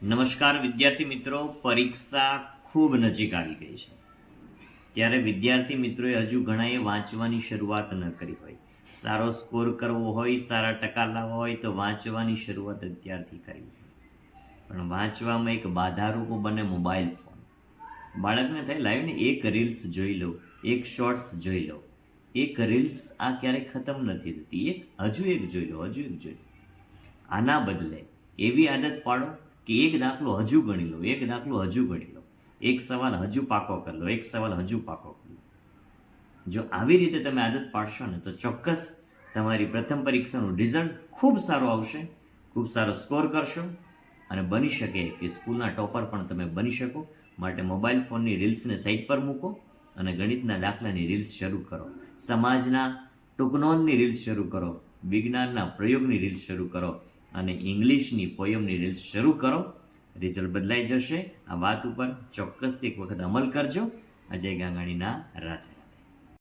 નમસ્કાર વિદ્યાર્થી મિત્રો, પરીક્ષા ખૂબ નજીક આવી ગઈ છે. ત્યારે વિદ્યાર્થી મિત્રોએ હજુ ઘણાએ વાંચવાની શરૂઆત ન કરી હોય. સારો સ્કોર કરવો હોય, સારા ટકા લાવવા હોય તો વાંચવાની શરૂઆત અત્યારથી કરવી. પણ વાંચવામાં એક બાધારૂપ બને મોબાઈલ ફોન. બાળકને થાય લાવીને એક રીલ્સ જોઈ લો, એક શોર્ટ્સ જોઈ લો. એક રીલ્સ આ ક્યારેય ખતમ નથી થતી. હજુ એક જોઈ લો. આના બદલે એવી આદત પાડો કે એક દાખલો હજુ ગણી લો, એક સવાલ હજુ પાકો કરી લો, જો આવી રીતે તમે આદત પાડશો ને તો ચોક્કસ તમારી પ્રથમ પરીક્ષાનું રિઝલ્ટ ખૂબ સારું આવશે, ખૂબ સારો સ્કોર કરશો અને બની શકે કે સ્કૂલના ટોપર પણ તમે બની શકો. માટે મોબાઈલ ફોનની રીલ્સને સાઈડ પર મૂકો અને ગણિતના દાખલાની રીલ્સ શરૂ કરો, સમાજના ટૂંકનોંધની રીલ્સ શરૂ કરો, વિજ્ઞાનના પ્રયોગની રીલ્સ શરૂ કરો અને ઇંગ્લિશની પોયમની રીલ્સ શરૂ કરો. રિઝલ્ટ બદલાઈ જશે. આ વાત ઉપર ચોક્કસથી એક વખત અમલ કરજો. અજય ગાંગાણીના રાધે.